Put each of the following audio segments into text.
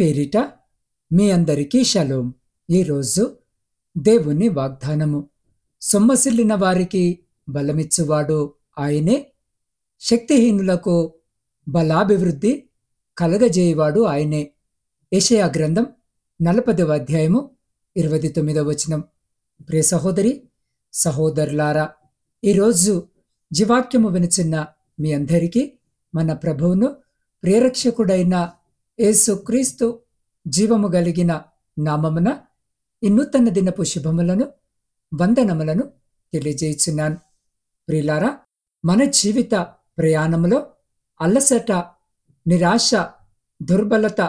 పేరిట మీ అందరికీ షలోం. ఈరోజు దేవుని వాగ్దానము. సొమ్మసిల్లిన వారికి బలమిచ్చువాడు ఆయనే, శక్తిహీనులకు బలాభివృద్ధి కలగజేయువాడు ఆయనే. యెషయా గ్రంథం 40వ అధ్యాయము 29వ వచనం. ప్రియ సహోదరి సహోదరులారా, ఈరోజు జీవాక్యము వినుచున్న మీ అందరికీ మన ప్రభువును ప్రియరక్షకుడైన యేసుక్రీస్తు జీవము కలిగిన నామమున ఈ నూతన దినపు శుభములను వందనములను తెలియజేయుచున్నాను. ప్రియులారా, మన జీవిత ప్రయాణములో అలసట, నిరాశ, దుర్బలత,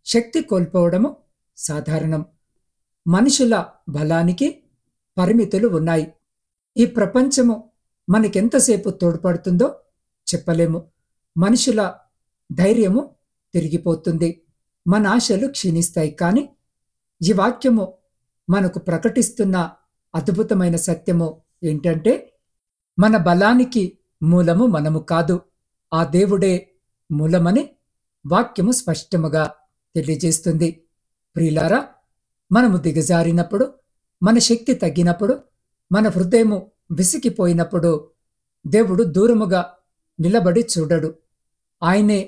శక్తి కోల్పోవడము సాధారణం. మనుషుల బలానికి పరిమితులు ఉన్నాయి. ఈ ప్రపంచము మనకెంతసేపు తోడ్పడుతుందో చెప్పలేము. మనుషుల ధైర్యము తిరిగిపోతుంది, మన ఆశలు క్షీణిస్తాయి. కానీ ఈ వాక్యము మనకు ప్రకటిస్తున్న అద్భుతమైన సత్యము ఏంటంటే, మన బలానికి మూలము మనము కాదు, ఆ దేవుడే మూలమని వాక్యము స్పష్టముగా తెలియజేస్తుంది. ప్రియులారా, మనము దిగజారినప్పుడు, మన శక్తి తగ్గినప్పుడు, మన హృదయము విసిగిపోయినప్పుడు దేవుడు దూరముగా నిలబడి చూడడు. ఆయనే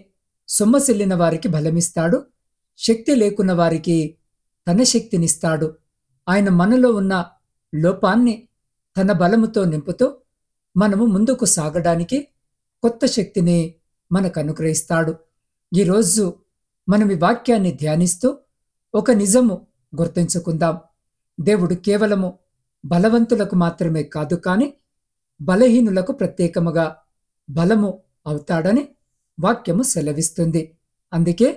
సొమ్మసిల్లిన వారికి బలమిస్తాడు, శక్తి లేకున్న వారికి తన శక్తినిస్తాడు. ఆయన మనలో ఉన్న లోపాన్ని తన బలముతో నింపుతూ మనము ముందుకు సాగడానికి కొత్త శక్తిని మనకు అనుగ్రహిస్తాడు. ఈరోజు మనం ఈ వాక్యాన్ని ధ్యానిస్తూ ఒక నిజము గుర్తుంచుకుందాం. దేవుడు కేవలము బలవంతులకు మాత్రమే కాదు, కానీ బలహీనులకు ప్రత్యేకముగా బలము అవుతాడని వాక్యము సెలవిస్తుంది. అందుకే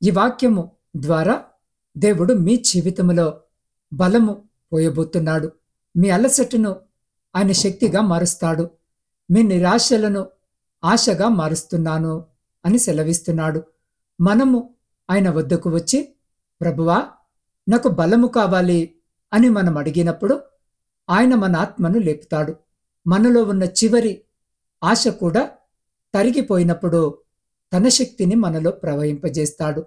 ఈ వాక్యము ద్వారా దేవుడు మీ జీవితంలో బలము పోయబోతున్నాడు. మీ అలసటను ఆయన శక్తిగా మారుస్తాడు. మీ నిరాశలను ఆశగా మారుస్తున్నాను అని సెలవిస్తున్నాడు. మనము ఆయన వద్దకు వచ్చి, ప్రభువా, నాకు బలము కావాలి అని మనం అడిగినప్పుడు ఆయన మన ఆత్మను లేపుతాడు. మనలో ఉన్న చివరి ఆశ కూడా తరిగిపోయినప్పుడు తన శక్తిని మనలో ప్రవహింపజేస్తాడు.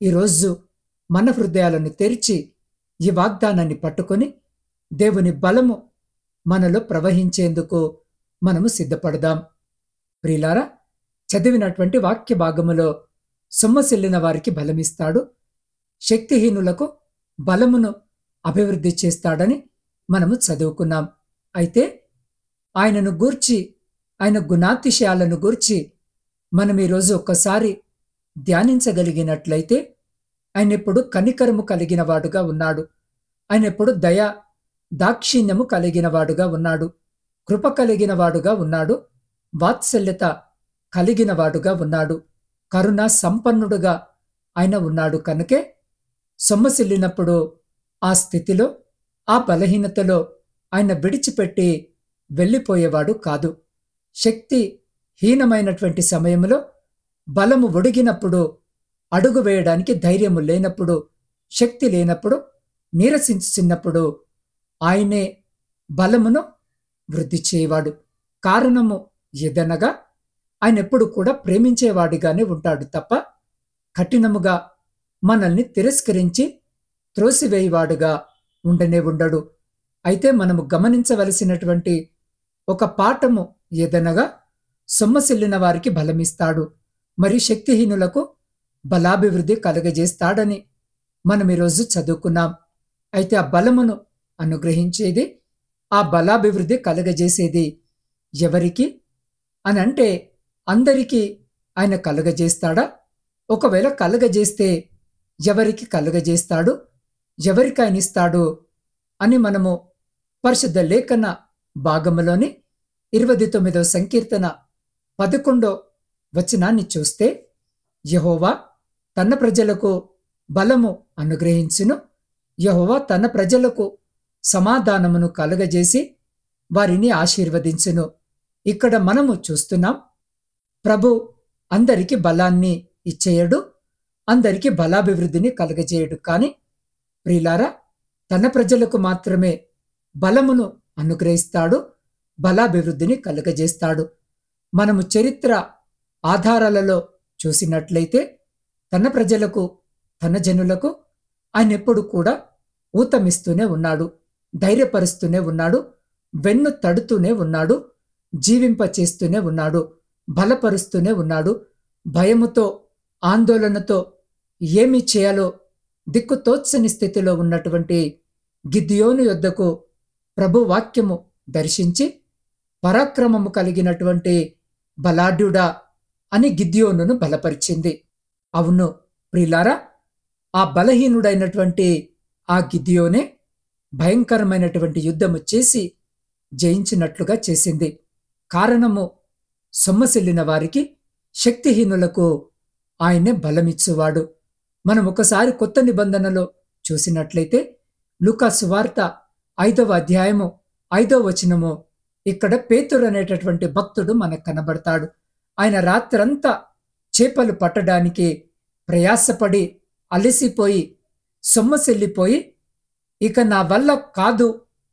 ఈరోజు మన హృదయాలను తెరిచి ఈ వాగ్దానాన్ని పట్టుకొని దేవుని బలము మనలో ప్రవహించేందుకు మనము సిద్ధపడదాం. ప్రియులారా, చదివినటువంటి వాక్య భాగములో సొమ్మసిల్లిన వారికి బలమిస్తాడు, శక్తిహీనులకు బలమును అభివృద్ధి చేస్తాడని మనము చదువుకున్నాం. అయితే ఆయనను గూర్చి, ఆయన గుణాతిశయాలను గూర్చి మనం ఈరోజు ఒక్కసారి ధ్యానించగలిగినట్లయితే, ఆయన ఎప్పుడు కనికరము కలిగిన వాడుగా ఉన్నాడు. ఆయన ఎప్పుడు దయ దాక్షిణ్యము కలిగిన వాడుగా ఉన్నాడు, కృప కలిగిన వాడుగా ఉన్నాడు, వాత్సల్యత కలిగిన వాడుగా ఉన్నాడు, కరుణ సంపన్నుడుగా ఆయన ఉన్నాడు. కనుకే సొమ్మసిల్లినప్పుడు ఆ స్థితిలో, ఆ బలహీనతలో ఆయన విడిచిపెట్టి వెళ్ళిపోయేవాడు కాదు. శక్తి హీనమైనటువంటి సమయంలో, బలము ఒడిగినప్పుడు, అడుగు వేయడానికి ధైర్యము లేనప్పుడు, శక్తి లేనప్పుడు, నీరసించినప్పుడు ఆయనే బలమును వృద్ధి చేయవాడు. కారణము ఏదనగా, ఆయన ఎప్పుడు కూడా ప్రేమించేవాడిగానే ఉంటాడు తప్ప కఠినముగా మనల్ని తిరస్కరించి త్రోసివేయవాడుగా ఉండనే ఉండడు. అయితే మనము గమనించవలసినటువంటి ఒక పాఠము ఏదనగా, సొమ్మసిల్లిన వారికి బలమిస్తాడు, మరి శక్తిహీనులకు బలాభివృద్ధి కలుగజేస్తాడని మనం ఈరోజు చదువుకున్నాం. అయితే ఆ బలమును అనుగ్రహించేది, ఆ బలాభివృద్ధి కలుగజేసేది ఎవరికి అని అంటే, అందరికీ ఆయన కలుగజేస్తాడా? ఒకవేళ కలుగజేస్తే ఎవరికి కలుగజేస్తాడు, ఎవరికి ఆయన ఇస్తాడు అని మనము పరిశుద్ధ లేఖన భాగములోని 29వ సంకీర్తన 11వ వచనాన్ని చూస్తే, యెహోవా తన ప్రజలకు బలము అనుగ్రహించును, యెహోవా తన ప్రజలకు సమాధానమును కలుగజేసి వారిని ఆశీర్వదించును. ఇక్కడ మనము చూస్తున్నాం, ప్రభు అందరికి బలాన్ని ఇచ్చేయడు, అందరికి బలాభివృద్ధిని కలుగజేయడు. కానీ ప్రియులారా, తన ప్రజలకు మాత్రమే బలమును అనుగ్రహిస్తాడు, బలాభివృద్ధిని కలుగజేస్తాడు. మనము చరిత్ర ఆధారాలలో చూసినట్లయితే, తన ప్రజలకు తన జనులకు ఆయన ఎప్పుడు కూడా ఊతమిస్తూనే ఉన్నాడు, ధైర్యపరుస్తూనే ఉన్నాడు, వెన్ను తడుతూనే ఉన్నాడు, జీవింపచేస్తూనే ఉన్నాడు, బలపరుస్తూనే ఉన్నాడు. భయముతో, ఆందోళనతో ఏమి చేయాలో దిక్కుతోచని స్థితిలో ఉన్నటువంటి గిద్యోను యొద్దకు ప్రభు వాక్యము దర్శించి, పరాక్రమము కలిగినటువంటి బలాఢ్యుడా అని గిద్యోనును బలపరిచింది. అవును ప్రియులారా, ఆ బలహీనుడైనటువంటి ఆ గిద్యోనే భయంకరమైనటువంటి యుద్ధము చేసి జయించినట్లుగా చేసింది. కారణము, సొమ్మసిల్లిన వారికి, శక్తిహీనులకు ఆయనే బలమిచ్చువాడు. మనం ఒకసారి కొత్త నిబంధనలో చూసినట్లయితే లూకా సువార్త 5వ అధ్యాయము 5వ వచనము, ఇక్కడ పేతురు అనేటటువంటి భక్తుడు మనకు కనబడతాడు. ఆయన రాత్రంతా చేపలు పట్టడానికి ప్రయాసపడి అలసిపోయి సొమ్మసిల్లిపోయి ఇక నా వల్ల కాదు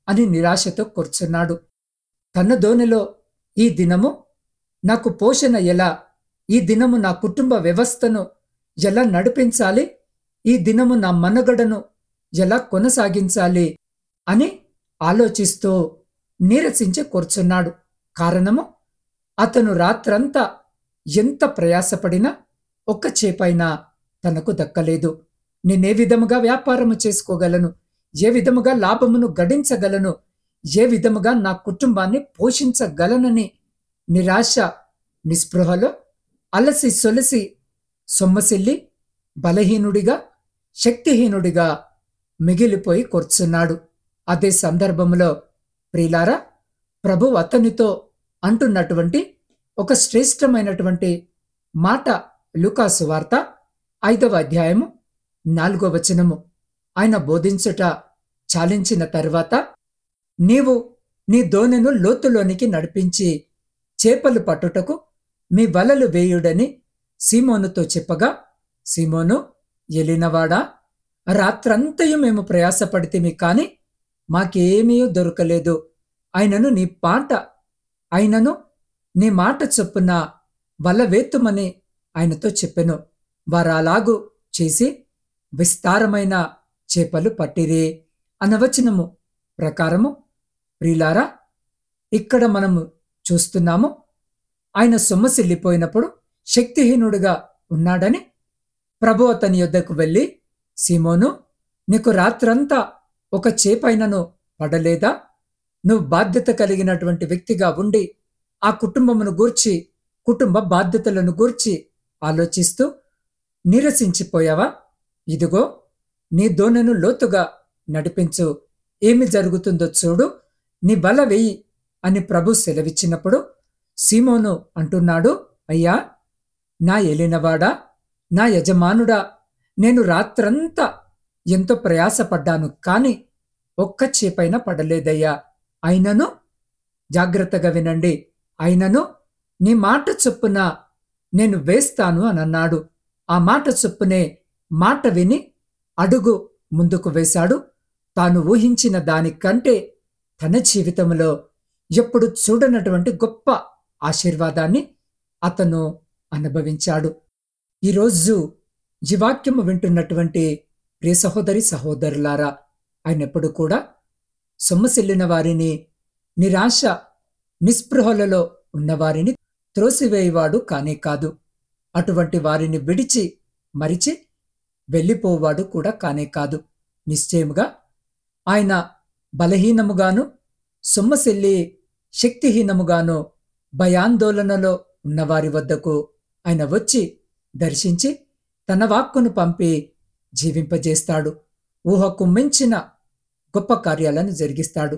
అని నిరాశతో కూర్చున్నాడు. తన దోణిలో ఈ దినము నాకు పోషణ ఎలా, ఈ దినము నా కుటుంబ వ్యవస్థను ఎలా నడిపించాలి, ఈ దినము నా మనుగడను ఎలా కొనసాగించాలి అని ఆలోచిస్తూ నీరసించి కూర్చున్నాడు. కారణము, అతను రాత్రంతా ఎంత ప్రయాసపడినా ఒక్క చేపైనా తనకు దక్కలేదు. నేనే విధముగా వ్యాపారము చేసుకోగలను, ఏ విధముగా లాభమును గడించగలను, ఏ విధముగా నా కుటుంబాన్ని పోషించగలనని నిరాశ, నిస్పృహలో అలసి సొలసి సొమ్మసిల్లి బలహీనుడిగా, శక్తిహీనుడిగా మిగిలిపోయి కూర్చున్నాడు. అదే సందర్భంలో ప్రియులారా, ప్రభు అతనితో అంటున్నటువంటి ఒక శ్రేష్టమైనటువంటి మాట లూకా సువార్త 5వ అధ్యాయము 4వ వచనము. ఆయన బోధించుట చాలించిన తరువాత, నీవు నీ దోణెను లోతులోనికి నడిపించి చేపలు పట్టుటకు మీ వలలు వేయుడని సీమోనుతో చెప్పగా, సీమోను, ఎలినవాడా, రాత్రంతయు మేము ప్రయాసపడితిమి కాని మాకేమీ దొరకలేదు. అయినను నీ మాట చొప్పున వల వేత్తుమని ఆయనతో చెప్పెను. వారలాగు చేసి విస్తారమైన చేపలు పట్టిరే అనవచనము ప్రకారము ప్రియులారా, ఇక్కడ మనము చూస్తున్నాము, ఆయన సొమ్మసిల్లిపోయినప్పుడు శక్తిహీనుడిగా ఉన్నాడని ప్రభు అతని యొద్దకు వెళ్ళి, సీమోను, నీకు రాత్రంతా ఒక చేపైనను పడలేదా? నువ్వు బాధ్యత కలిగినటువంటి వ్యక్తిగా ఉండి ఆ కుటుంబమును గూర్చి, కుటుంబ బాధ్యతలను గూర్చి ఆలోచిస్తూ నీరసించిపోయావా? ఇదిగో నీ దోణెను లోతుగా నడిపించు, ఏమి జరుగుతుందో చూడు, నీ వల వెయ్యి అని ప్రభు సెలవిచ్చినప్పుడు సీమోను అంటున్నాడు, అయ్యా, నా ఏలినవాడా, నా యజమానుడా, నేను రాత్రంతా ఎంతో ప్రయాసపడ్డాను కాని ఒక్క చేపైనా పడలేదయ్యా. అయినను, జాగ్రత్తగా వినండి, అయినను నీ మాట చొప్పున నేను వేస్తాను అనన్నాడు. ఆ మాట చొప్పునే మాట విని అడుగు ముందుకు వేశాడు. తాను ఊహించిన దానికంటే తన జీవితంలో ఎప్పుడు చూడనటువంటి గొప్ప ఆశీర్వాదాన్ని అతను అనుభవించాడు. ఈరోజు ఈ వాక్యము వింటున్నటువంటి ప్రియ సహోదరి సహోదరులారా, ఆయన ఎప్పుడు కూడా సొమ్మసిల్లిన వారిని, నిరాశ నిస్పృహలలో ఉన్నవారిని త్రోసివేయవాడు కానే కాదు. అటువంటి వారిని విడిచి మరిచి వెళ్ళిపోవాడు కూడా కానే కాదు. నిశ్చయముగా ఆయన బలహీనముగాను, సొమ్మసిల్లి శక్తిహీనముగాను, భయాందోళనలో ఉన్నవారి వద్దకు ఆయన వచ్చి దర్శించి తన వాక్కును పంపి జీవింపజేస్తాడు. ఊహకు మించిన గొప్ప కార్యాలను జరిగిస్తాడు.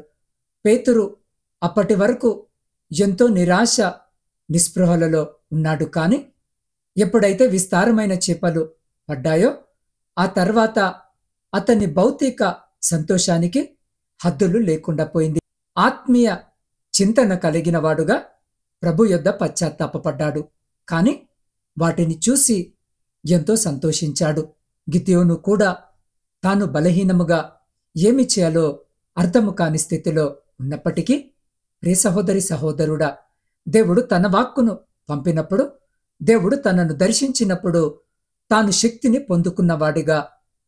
పేతురు అప్పటి వరకు ఎంతో నిరాశ నిస్పృహలలో ఉన్నాడు. కాని ఎప్పుడైతే విస్తారమైన చేపలు పడ్డాయో ఆ తర్వాత అతని భౌతిక సంతోషానికి హద్దులు లేకుండా పోయింది. ఆత్మీయ చింతన కలిగిన వాడుగా ప్రభు యొద్ద పశ్చాత్తాపపడ్డాడు. కాని వాటిని చూసి ఎంతో సంతోషించాడు. గిద్యోను కూడా తాను బలహీనముగా ఏమి చేయాలో అర్థము కాని స్థితిలో ఉన్నప్పటికీ, ప్రియ సహోదరి సహోదరుడా, దేవుడు తన వాక్కును పంపినప్పుడు, దేవుడు తనను దర్శించినప్పుడు తాను శక్తిని పొందుకున్నవాడిగా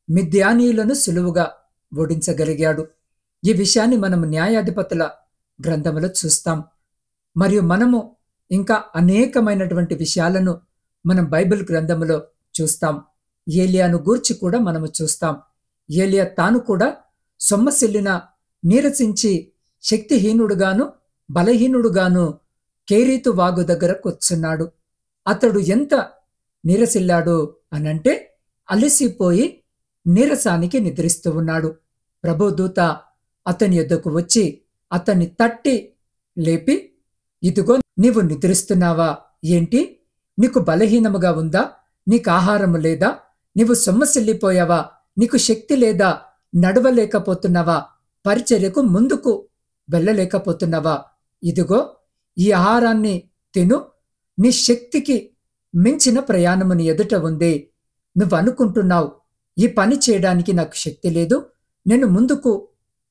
మిద్యానీయులను సులువుగా ఓడించగలిగాడు. ఈ విషయాన్ని మనము న్యాయాధిపతుల గ్రంథములో చూస్తాం. మరియు మనము ఇంకా అనేకమైనటువంటి విషయాలను మనం బైబిల్ గ్రంథములో చూస్తాం. ఏలియాను గూర్చి కూడా మనము చూస్తాం. ఏలియా తాను కూడా సొమ్మసిల్లిన, నీరసించి, శక్తిహీనుడుగాను బలహీనుడుగాను కేరీతు వాగు దగ్గర కూర్చున్నాడు. అతడు ఎంత నీరసిల్లాడు అనంటే అలసిపోయి నీరసానికి నిద్రిస్తూ ఉన్నాడు. ప్రభుదూత అతని యొద్దకు వచ్చి అతన్ని తట్టి లేపి, ఇదిగో నీవు నిద్రిస్తున్నావా? ఏంటి, నీకు బలహీనముగా ఉందా? నీకు ఆహారము లేదా? నీవు సొమ్మసిల్లిపోయావా? నీకు శక్తి లేదా? నడవలేకపోతున్నావా? పరిచర్యకు ముందుకు వెళ్ళలేకపోతున్నావా? ఇదిగో ఈ ఆహారాన్ని తిను. నీ శక్తికి మించిన ప్రయాణము నీ ఎదుట ఉంది. నువ్వు అనుకుంటున్నావు, ఈ పని చేయడానికి నాకు శక్తి లేదు, నేను ముందుకు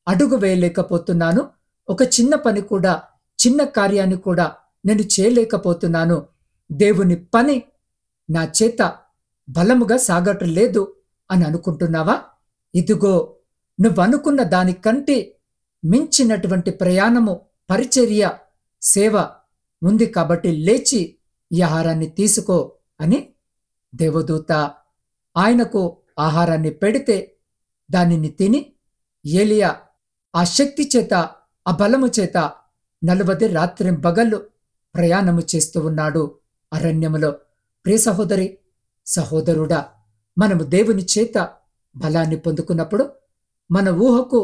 అడుగు వేయలేకపోతున్నాను, ఒక చిన్న పని కూడా, చిన్న కార్యాన్ని కూడా నేను చేయలేకపోతున్నాను, దేవుని పని నా చేత బలముగా సాగటం లేదు అని అనుకుంటున్నావా? ఇదిగో నువ్వనుకున్న దానికంటే మించినటువంటి ప్రయాణము, పరిచర్య, సేవ ఉంది. కాబట్టి లేచి ఈ ఆహారాన్ని తీసుకో అని దేవదూత ఆయనకు ఆహారాన్ని పెడితే దానిని తిని ఏలియా ఆ శక్తి చేత, ఆ బలము చేత 40 రాత్రింబగళ్ళు ప్రయాణము చేస్తూ ఉన్నాడు అరణ్యములో. ప్రియ సహోదరి, సహోదరుడా, మనము దేవుని చేత బలాన్ని పొందుకున్నప్పుడు మన ఊహకు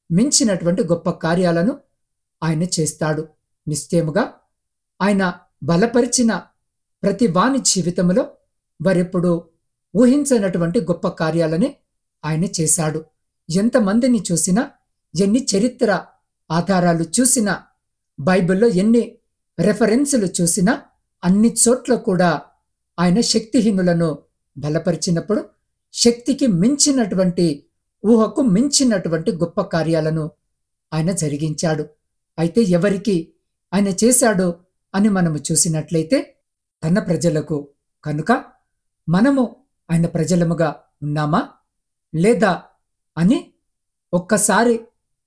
మించినటువంటి గొప్ప కార్యాలను ఆయన చేస్తాడు. నిశ్చయముగా ఆయన బలపరిచిన ప్రతి వాని జీవితంలో వారెప్పుడు ఊహించనటువంటి గొప్ప కార్యాలని ఆయన చేశాడు. ఎంతమందిని చూసినా, ఎన్ని చరిత్ర ఆధారాలు చూసినా, బైబిల్లో ఎన్ని రెఫరెన్సులు చూసినా, అన్ని చోట్ల కూడా ఆయన శక్తిహీనులను బలపరిచినప్పుడు శక్తికి మించినటువంటి, ఊహకు మించినటువంటి గొప్ప కార్యాలను ఆయన జరిగించాడు. అయితే ఎవరికి ఆయన చేశాడు అని మనము చూసినట్లయితే తన ప్రజలకు. కనుక మనము ఆయన ప్రజలముగా ఉన్నామా లేదా అని ఒక్కసారి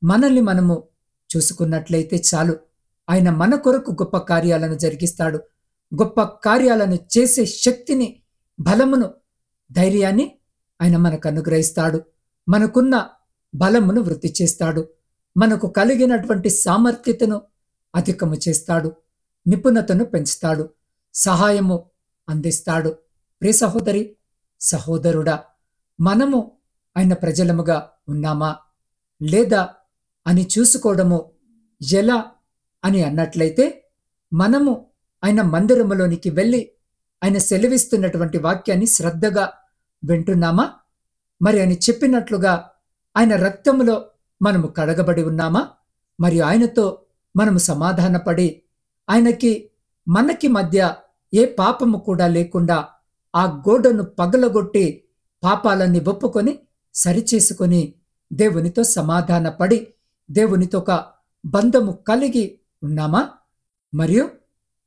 మనల్ని మనము చూసుకున్నట్లయితే చాలు. ఆయన మన కొరకు గొప్ప కార్యాలను జరిగిస్తాడు. గొప్ప కార్యాలను చేసే శక్తిని, బలమును, ధైర్యాన్ని ఆయన మనకు అనుగ్రహిస్తాడు. మనకున్న బలమును వృద్ధి చేస్తాడు. మనకు కలిగినటువంటి సామర్థ్యతను అధికము చేస్తాడు. నిపుణతను పెంచుతాడు. సహాయము అందిస్తాడు. ప్రియ సహోదరి, సహోదరుడా, మనము ఆయన ప్రజలముగా ఉన్నామా లేదా అని చూసుకోవడము ఎలా అని అన్నట్లయితే, మనము ఆయన మందిరములోనికి వెళ్ళి ఆయన సెలవిస్తున్నటువంటి వాక్యాన్ని శ్రద్ధగా వింటున్నామా? మరి ఆయన చెప్పినట్లుగా ఆయన రక్తములో మనము కడగబడి ఉన్నామా? మరియు ఆయనతో మనము సమాధానపడి ఆయనకి మనకి మధ్య ఏ పాపము కూడా లేకుండా ఆ గోడను పగలగొట్టి పాపాలన్నీ ఒప్పుకొని సరిచేసుకొని దేవునితో సమాధానపడి దేవునితో ఒక బంధము కలిగి ఉన్నామా? మరియు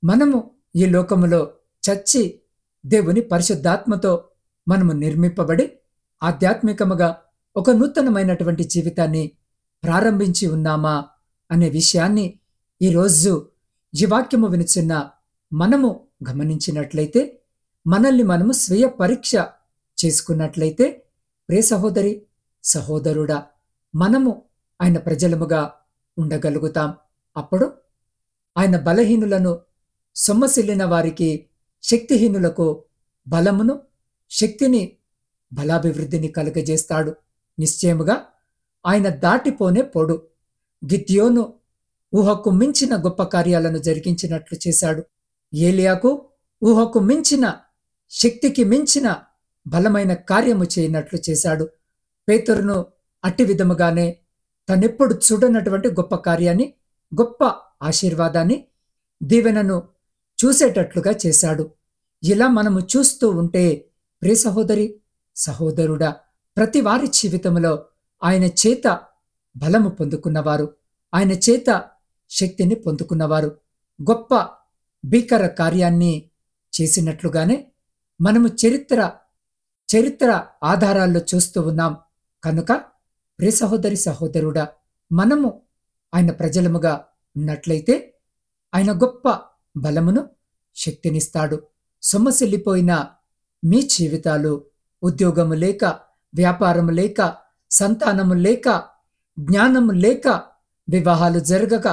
మనము ఈ లోకములో చచ్చి దేవుని పరిశుద్ధాత్మతో మనము నిర్మింపబడి ఆధ్యాత్మికముగా ఒక నూతనమైనటువంటి జీవితాన్ని ప్రారంభించి ఉన్నామా అనే విషయాన్ని ఈరోజు ఈ వాక్యము వినుచున్న మనము గమనించినట్లయితే, మనల్ని మనము స్వీయ పరీక్ష చేసుకున్నట్లయితే, ప్రియ సహోదరి, సహోదరుడా, మనము ఆయన ప్రజలముగా ఉండగలుగుతాం. అప్పుడు ఆయన బలహీనులను, సొమ్మసిల్లిన వారికి, శక్తిహీనులకు బలమును, శక్తిని, బలాభివృద్ధిని కలుగజేస్తాడు. నిశ్చయముగా ఆయన దాటిపోనే పోడు. గిద్యోను ఊహకు మించిన గొప్ప కార్యాలను జరిగించినట్లు చేశాడు. ఏలియాకు ఊహకు మించిన, శక్తికి మించిన బలమైన కార్యము చేయనట్లు చేశాడు. పేతురును అట్టి విధముగానే తనెప్పుడు చూడనటువంటి గొప్ప కార్యాన్ని, గొప్ప ఆశీర్వాదాన్ని, దీవెనను చూసేటట్లుగా చేశాడు. ఇలా మనము చూస్తూ ఉంటే ప్రియ సహోదరి, సహోదరుడా, ప్రతి వారి జీవితంలో ఆయన చేత బలము పొందుకున్నవారు, ఆయన చేత శక్తిని పొందుకున్నవారు గొప్ప భీకర కార్యాన్ని చేసినట్లుగానే మనము చరిత్ర చరిత్ర ఆధారాల్లో చూస్తూ ఉన్నాం. కనుక ప్రియ సహోదరి సహోదరుడా, మనము ఆయన ప్రజలముగా ఉన్నట్లయితే ఆయన గొప్ప బలమును, శక్తినిస్తాడు. సొమ్మసిల్లిపోయిన మీ జీవితాలు, ఉద్యోగము లేక, వ్యాపారము లేక, సంతానము లేక, జ్ఞానము లేక, వివాహాలు జరగక,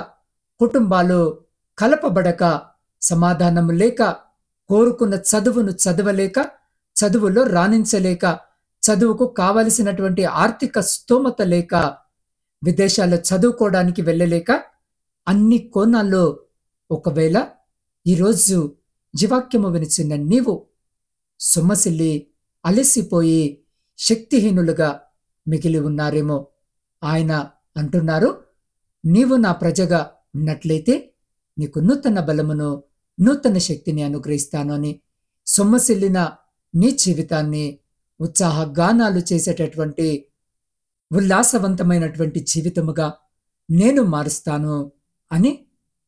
కుటుంబాలు కలపబడక, సమాధానము లేక, కోరుకున్న చదువును చదవలేక, చదువులో రాణించలేక, చదువుకు కావలసినటువంటి ఆర్థిక స్తోమత లేక, విదేశాల్లో చదువుకోవడానికి వెళ్ళలేక, అన్ని కోణాల్లో ఒకవేళ ఈరోజు జీవాక్యము వినిచిన నీవు సొమ్మసిల్లి అలసిపోయి శక్తిహీనులుగా మిగిలి ఉన్నారేమో. ఆయన అంటున్నారు, నీవు నా ప్రజగా ఉన్నట్లయితే నీకు నూతన బలమును, నూతన శక్తిని అనుగ్రహిస్తాను అని. సొమ్మసిల్లిన నీ జీవితాన్ని ఉత్సాహగానాలు చేసేటటువంటి ఉల్లాసవంతమైనటువంటి జీవితముగా నేను మారుస్తాను అని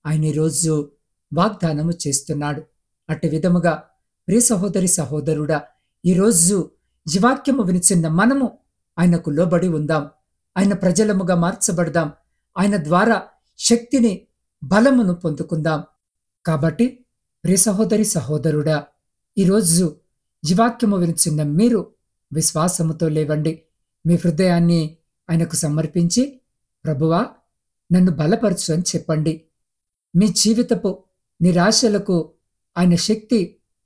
ఆయన ఈరోజు వాగ్దానము చేస్తున్నాడు. అట్టి విధముగా ప్రియ సహోదరి సహోదరుడా, ఈరోజు జీవాక్యము వినిచిన్న మనము ఆయనకు లోబడి ఉందాం. ఆయన ప్రజలముగా మార్చబడదాం. ఆయన ద్వారా శక్తిని, బలమును పొందుకుందాం. కాబట్టి ప్రియ సహోదరి సహోదరుడా, ఈరోజు జీవాక్యము వినిచిన్న మీరు విశ్వాసముతో లేవండి. మీ హృదయాన్ని ఆయనకు సమర్పించి, ప్రభువా నన్ను బలపరచు అని చెప్పండి. మీ జీవితపు నిరాశలకు ఆయన శక్తి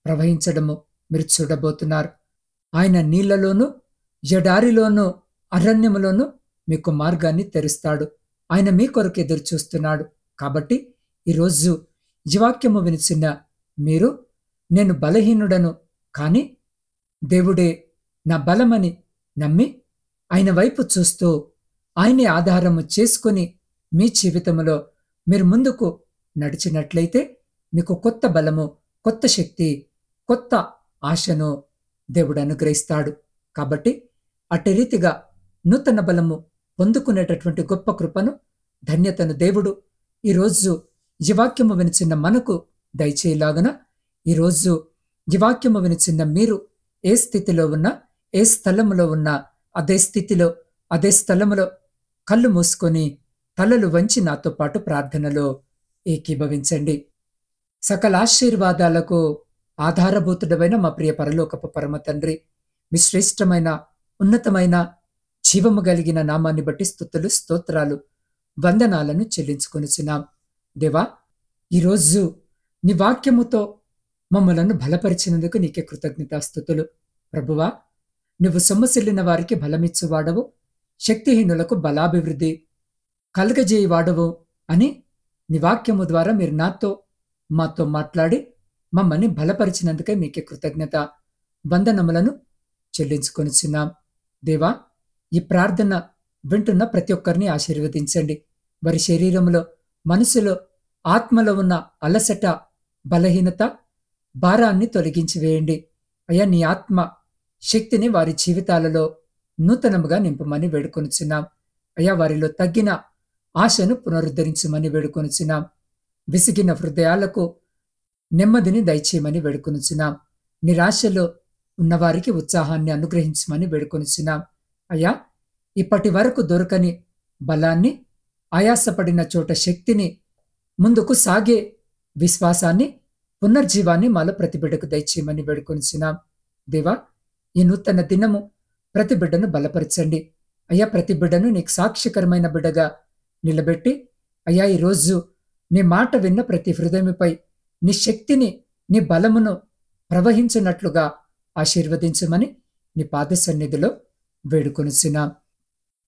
ప్రవహించడము మీరు చూడబోతున్నారు. ఆయన నీళ్లలోనూ, ఎడారిలోనూ, అరణ్యములోనూ మీకు మార్గాన్ని తెరుస్తాడు. ఆయన మీ కొరకు ఎదురు చూస్తున్నాడు. కాబట్టి ఈరోజు జీవాక్యము వినిచిన మీరు, నేను బలహీనుడను, కానీ దేవుడే నా బలమని నమ్మి ఆయన వైపు చూస్తూ ఆయనే ఆధారము చేసుకుని మీ జీవితంలో మీరు ముందుకు నడిచినట్లయితే మీకు కొత్త బలము, కొత్త శక్తి, కొత్త ఆశను దేవుడు అనుగ్రహిస్తాడు. కాబట్టి అట్టి రీతిగా నూతన బలము పొందుకునేటటువంటి గొప్ప కృపను, ధన్యతను దేవుడు ఈరోజు జీవాక్యము వినిచిన్న మనకు దయచేయలాగున, ఈరోజు జీవాక్యము వినిచిన్న మీరు ఏ స్థితిలో ఉన్నా, ఏ స్థలములో ఉన్నా, అదే స్థితిలో, అదే స్థలములో కళ్ళు మూసుకొని తలలు వంచి నాతో పాటు ప్రార్థనలో ఏకీభవించండి. సకల ఆశీర్వాదాలకు ఆధారభూతుడమైన మా ప్రియ పరలోకపు పరమ తండ్రి, మీ శ్రేష్టమైన, ఉన్నతమైన, జీవము కలిగిన నామాన్ని బట్టి స్తుతులు, స్తోత్రాలు, వందనాలను చెల్లించుకొనిచున్నాం. దేవా, ఈరోజు నీ వాక్యముతో మమ్మలను బలపరిచినందుకు నీకే కృతజ్ఞతాస్తుతులు. ప్రభువా, నువ్వు సొమ్మసిల్లిన వారికి బలమిచ్చువాడవు, శక్తిహీనులకు బలాభివృద్ధి కలగజేయవాడవు అని నీ వాక్యము ద్వారా మీరు మాతో మాట్లాడి మమ్మల్ని బలపరిచినందుకే మీకే కృతజ్ఞత వందనములను చెల్లించుకొనిచున్నాం. దేవా, ఈ ప్రార్థన వింటున్న ప్రతి ఒక్కరిని ఆశీర్వదించండి. వారి శరీరంలో, మనసులో, ఆత్మలో ఉన్న అలసట, బలహీనత, భారాన్ని తొలగించి వేయండి. అయ్యా, నీ ఆత్మ శక్తిని వారి జీవితాలలో నూతనముగా నింపమని వేడుకొనిచున్నాం. అయ్యా, వారిలో తగ్గిన ఆశను పునరుద్ధరించమని వేడుకొనిచున్నాం. విసిగిన హృదయాలకు నెమ్మదిని దయచేయమని వేడుకొనిచున్నాం. నిరాశలో ఉన్నవారికి ఉత్సాహాన్ని అనుగ్రహించమని వేడుకొనిచున్నాం. అయ్యా, ఇప్పటి వరకు దొరకని బలాన్ని, ఆయాసపడిన చోట శక్తిని, ముందుకు సాగే విశ్వాసాన్ని, పునర్జీవాన్ని మాలో ప్రతి బిడ్డకు దయచేయమని వేడుకొనిచున్నాం. దేవా, ఈ నూతన దినము ప్రతి బిడ్డను బలపరచండి. అయ్యా, ప్రతి బిడ్డను నీకు సాక్షికరమైన బిడ్డగా నిలబెట్టి, అయ్యా, ఈరోజు నీ మాట విన్న ప్రతి హృదయముపై నీ శక్తిని, నీ బలమును ప్రవహించినట్లుగా ఆశీర్వదించమని నీ పాద సన్నిధిలో వేడుకొనిచున్నాం.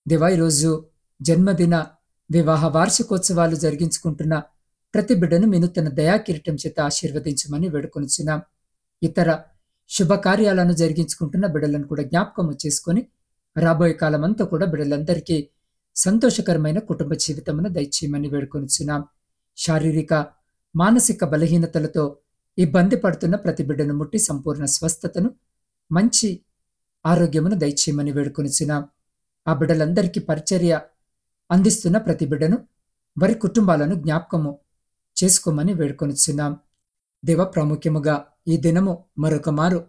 దేవా, ఈరోజు జన్మదిన, వివాహ వార్షికోత్సవాలు జరిగించుకుంటున్న ప్రతి బిడ్డను మీ నూతన దయాకిరీటం చేత ఆశీర్వదించమని వేడుకొనిచున్నాం. ఇతర శుభకార్యాలను జరిగించుకుంటున్న బిడ్డలను కూడా జ్ఞాపకము చేసుకొని రాబోయే కాలమంతా కూడా బిడ్డలందరికీ సంతోషకరమైన కుటుంబ జీవితమును దయచేయమని వేడుకొనిచున్నాం. శారీరక, మానసిక బలహీనతలతో ఇబ్బంది పడుతున్న ప్రతి బిడ్డను ముట్టి సంపూర్ణ స్వస్థతను, మంచి ఆరోగ్యమును దయచేయమని వేడుకొనిచున్నాం. ఆ బిడ్డలందరికీ పరిచర్య అందిస్తున్న ప్రతి బిడ్డను, వారి కుటుంబాలను జ్ఞాపకము చేసుకోమని వేడుకొనిచున్నాం. దేవ, ప్రాముఖ్యముగా ఈ దినము మరొక మారు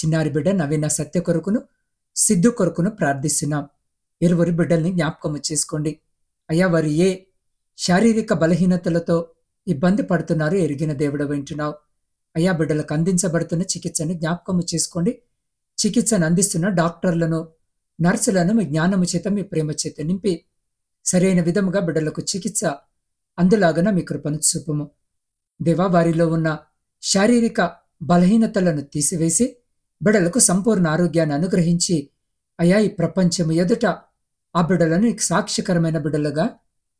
చిన్నారి బిడ్డ నవీన సత్య కొరకును, సిద్ధు కొరకును ప్రార్థిస్తున్నాం. ఇరువురి బిడ్డల్ని జ్ఞాపకము చేసుకోండి. అయ్యా, వారు ఏ శారీరక బలహీనతలతో ఇబ్బంది పడుతున్నారో ఎరిగిన దేవుడు వింటున్నావు. అయ్యా, బిడ్డలకు అందించబడుతున్న చికిత్సను జ్ఞాపకము చేసుకోండి. చికిత్సను అందిస్తున్న డాక్టర్లను, నర్సులను మీ జ్ఞానము చేత, మీ ప్రేమ చేత నింపి సరైన విధముగా బిడ్డలకు చికిత్స అందులాగన మీ కృపను చూపుము. దేవా, వారిలో ఉన్న శారీరక బలహీనతలను తీసివేసి బిడ్డలకు సంపూర్ణ ఆరోగ్యాన్ని అనుగ్రహించి అయా, ఈ ప్రపంచము ఎదుట ఆ బిడ్డలను నీకు సాక్షికరమైన బిడ్డలుగా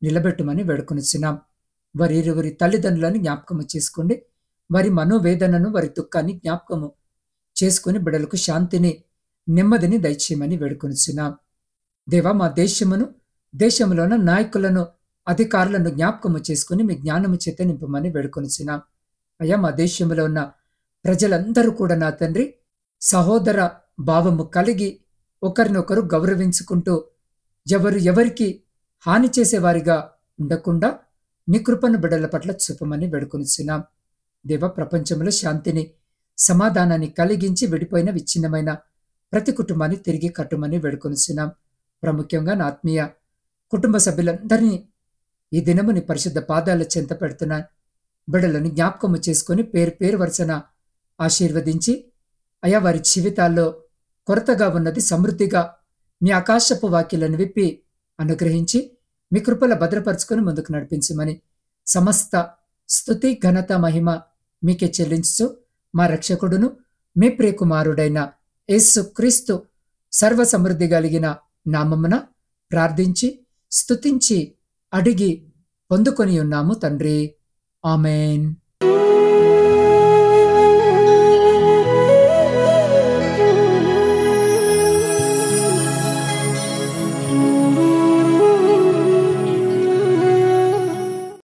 నిలబెట్టమని వేడుకొనిచున్నాం. వారి ఇరువురి తల్లిదండ్రులను జ్ఞాపకము చేసుకోండి. వారి మనోవేదనను, వారి దుఃఖాన్ని జ్ఞాపకము చేసుకుని బిడ్డలకు శాంతిని, నెమ్మదిని దయచేయమని వేడుకొనిచున్నాం. దేవా, మా దేశమును, దేశంలోన నాయకులను, అధికారులను జ్ఞాపకము చేసుకుని మీ జ్ఞానము చేత నింపమని వేడుకొనిచున్నాం. అయ్యా, మా దేశంలో ఉన్న ప్రజలందరూ కూడా నా తండ్రి సహోదర భావము కలిగి ఒకరినొకరు గౌరవించుకుంటూ ఎవరు ఎవరికి హాని చేసేవారిగా ఉండకుండా నీ కృపను బిడ్డల పట్ల చూపమని వేడుకొనిచున్నాం. దేవ, ప్రపంచంలో శాంతిని, సమాధానాన్ని కలిగించి విడిపోయిన విచ్ఛిన్నమైన ప్రతి కుటుంబాన్ని తిరిగి కట్టుమని వేడుకొనిచున్నాం. ప్రాముఖ్యంగా నా ఆత్మీయ కుటుంబ సభ్యులందరినీ ఈ దినము నీ పరిశుద్ధ పాదాల చెంత పెడుతున్నాను. బిడ్డలను జ్ఞాపకము చేసుకుని పేరు పేరు వరుసన ఆశీర్వదించి అయా, వారి జీవితాల్లో కొరతగా ఉన్నది సమృద్ధిగా మీ ఆకాశపు వాక్యాలను విప్పి అనుగ్రహించి మీ కృపల భద్రపరుచుకొని ముందుకు నడిపించమని సమస్త స్తుతి, ఘనత, మహిమ మీకే చెల్లించు మా రక్షకుడును మీ ప్రియకుమారుడైన యేసు క్రీస్తు సర్వ సమృద్ధి కలిగిన నామమున ప్రార్థించి స్తుతించి అడిగి పొందుకొని ఉన్నాము తండ్రి. ఆమెన్.